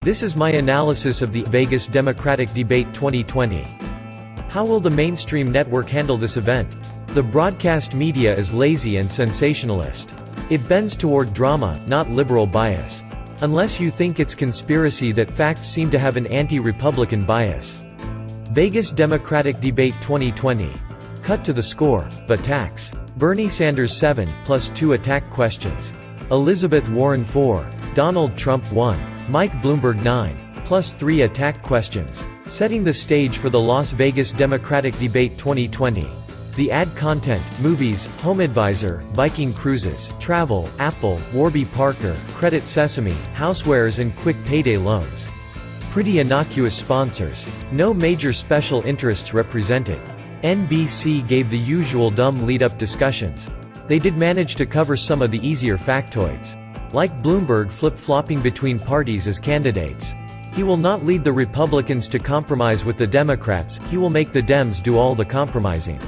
This is my analysis of the Vegas Democratic Debate 2020. How will the mainstream network handle this event? The broadcast media is lazy and sensationalist. It bends toward drama, not liberal bias. Unless you think it's conspiracy that facts seem to have an anti-Republican bias. Vegas Democratic Debate 2020. Cut to the score. Attacks. Bernie Sanders 7+2 attack questions. Elizabeth Warren 4. Donald Trump 1. Mike Bloomberg 9+3 attack questions. Setting the stage for the Las Vegas Democratic Debate 2020. The ad content: movies, HomeAdvisor, Viking Cruises, travel, Apple, Warby Parker, Credit Sesame, housewares and quick payday loans. Pretty innocuous sponsors. No major special interests represented. NBC gave the usual dumb lead-up discussions. They did manage to cover some of the easier factoids. Like Bloomberg flip-flopping between parties as candidates. He will not lead the Republicans to compromise with the Democrats, he will make the Dems do all the compromising.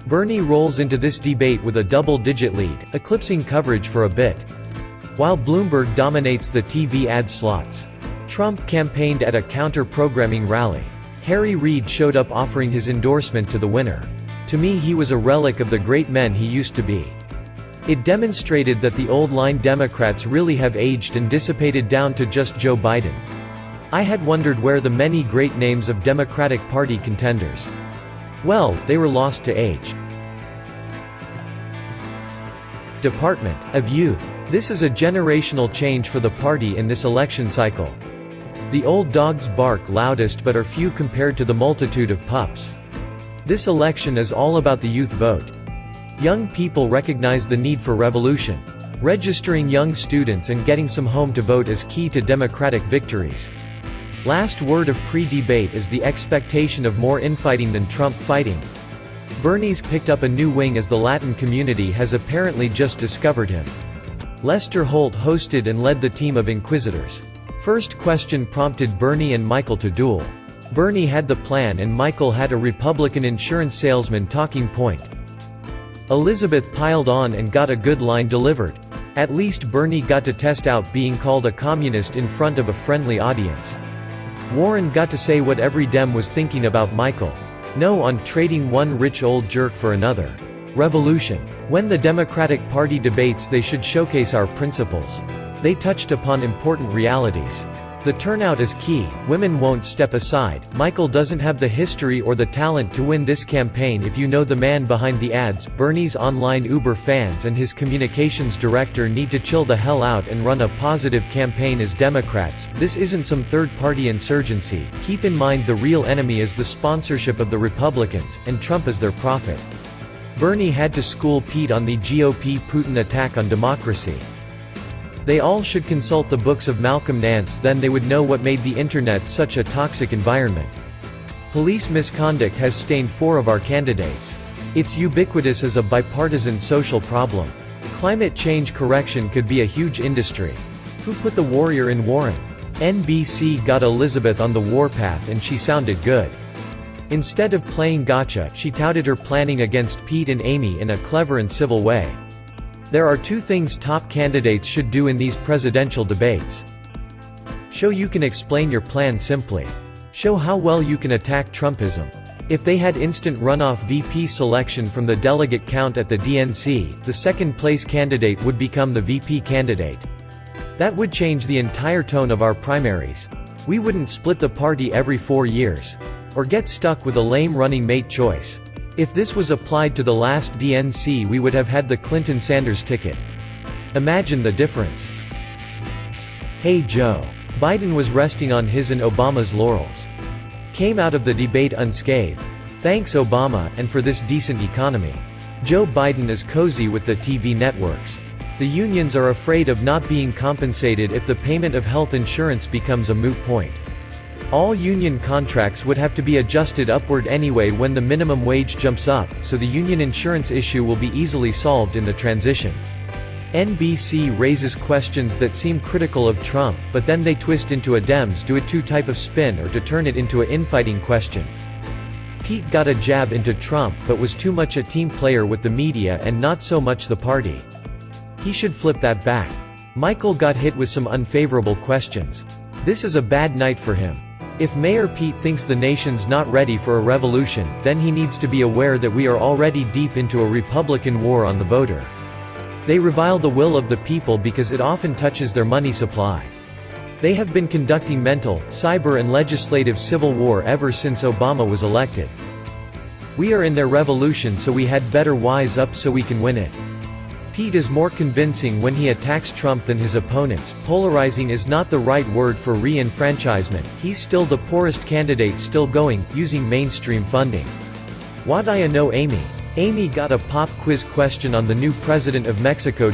Bernie rolls into this debate with a double-digit lead, eclipsing coverage for a bit. While Bloomberg dominates the TV ad slots. Trump campaigned at a counter-programming rally. Harry Reid showed up offering his endorsement to the winner. To me, he was a relic of the great men he used to be. It demonstrated that the old-line Democrats really have aged and dissipated down to just Joe Biden. I had wondered where the many great names of Democratic Party contenders. Well, they were lost to age. Department of Youth. This is a generational change for the party in this election cycle. The old dogs bark loudest but are few compared to the multitude of pups. This election is all about the youth vote. Young people recognize the need for revolution. Registering young students and getting some home to vote is key to Democratic victories. Last word of pre-debate is the expectation of more infighting than Trump fighting. Bernie's picked up a new wing as the Latin community has apparently just discovered him. Lester Holt hosted and led the team of inquisitors. First question prompted Bernie and Michael to duel. Bernie had the plan and Michael had a Republican insurance salesman talking point. Elizabeth piled on and got a good line delivered. At least Bernie got to test out being called a communist in front of a friendly audience. Warren got to say what every Dem was thinking about Michael. No on trading one rich old jerk for another. Revolution. When the Democratic Party debates, they should showcase our principles. They touched upon important realities. The turnout is key, women won't step aside. Michael doesn't have the history or the talent to win this campaign if you know the man behind the ads. Bernie's online Uber fans and his communications director need to chill the hell out and run a positive campaign as Democrats. This isn't some third-party insurgency. Keep in mind the real enemy is the sponsorship of the Republicans, and Trump is their prophet. Bernie had to school Pete on the GOP Putin attack on democracy. They all should consult the books of Malcolm Nance, then they would know what made the internet such a toxic environment. Police misconduct has stained 4 of our candidates. It's ubiquitous as a bipartisan social problem. Climate change correction could be a huge industry. Who put the warrior in Warren? NBC got Elizabeth on the warpath and she sounded good. Instead of playing gotcha, she touted her planning against Pete and Amy in a clever and civil way. There are 2 things top candidates should do in these presidential debates. Show you can explain your plan simply. Show how well you can attack Trumpism. If they had instant runoff VP selection from the delegate count at the DNC, the second-place candidate would become the VP candidate. That would change the entire tone of our primaries. We wouldn't split the party every 4 years. Or get stuck with a lame running mate choice. If this was applied to the last DNC, we would have had the Clinton-Sanders ticket. Imagine the difference. Hey Joe. Biden was resting on his and Obama's laurels. Came out of the debate unscathed. Thanks Obama, and for this decent economy. Joe Biden is cozy with the TV networks. The unions are afraid of not being compensated if the payment of health insurance becomes a moot point. All union contracts would have to be adjusted upward anyway when the minimum wage jumps up, so the union insurance issue will be easily solved in the transition. NBC raises questions that seem critical of Trump, but then they twist into a Dems do it too type of spin or to turn it into a infighting question. Pete got a jab into Trump but was too much a team player with the media and not so much the party. He should flip that back. Michael got hit with some unfavorable questions. This is a bad night for him. If Mayor Pete thinks the nation's not ready for a revolution, then he needs to be aware that we are already deep into a Republican war on the voter. They revile the will of the people because it often touches their money supply. They have been conducting mental, cyber and legislative civil war ever since Obama was elected. We are in their revolution, so we had better wise up so we can win it. Pete is more convincing when he attacks Trump than his opponents. Polarizing is not the right word for re-enfranchisement. He's still the poorest candidate still going, using mainstream funding. What I know Amy? Amy got a pop quiz question on the new president of Mexico.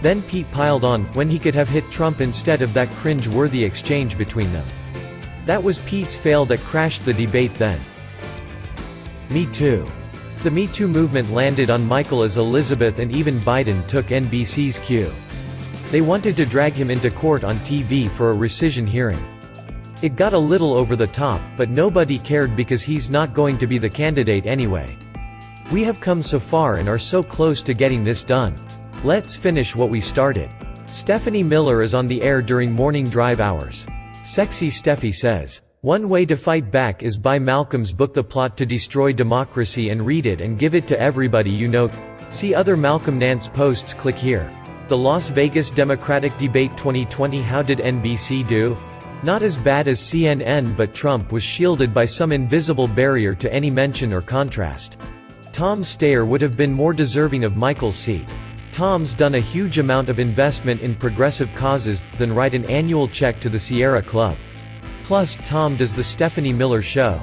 Then Pete piled on, when he could have hit Trump instead of that cringe-worthy exchange between them. That was Pete's fail that crashed the debate then. Me Too. The Me Too movement landed on Michael as Elizabeth, and even Biden took NBC's cue. They wanted to drag him into court on TV for a rescission hearing. It got a little over the top, but nobody cared because he's not going to be the candidate anyway. We have come so far and are so close to getting this done. Let's finish what we started. Stephanie Miller is on the air during morning drive hours. Sexy Steffi says, "One way to fight back is buy Malcolm's book The Plot to Destroy Democracy and read it and give it to everybody you know." See other Malcolm Nance posts, click here. The Las Vegas Democratic Debate 2020. How did NBC do? Not as bad as CNN, but Trump was shielded by some invisible barrier to any mention or contrast. Tom Steyer would have been more deserving of Michael's seat. Tom's done a huge amount of investment in progressive causes, than write an annual check to the Sierra Club. Plus, Tom does the Stephanie Miller Show.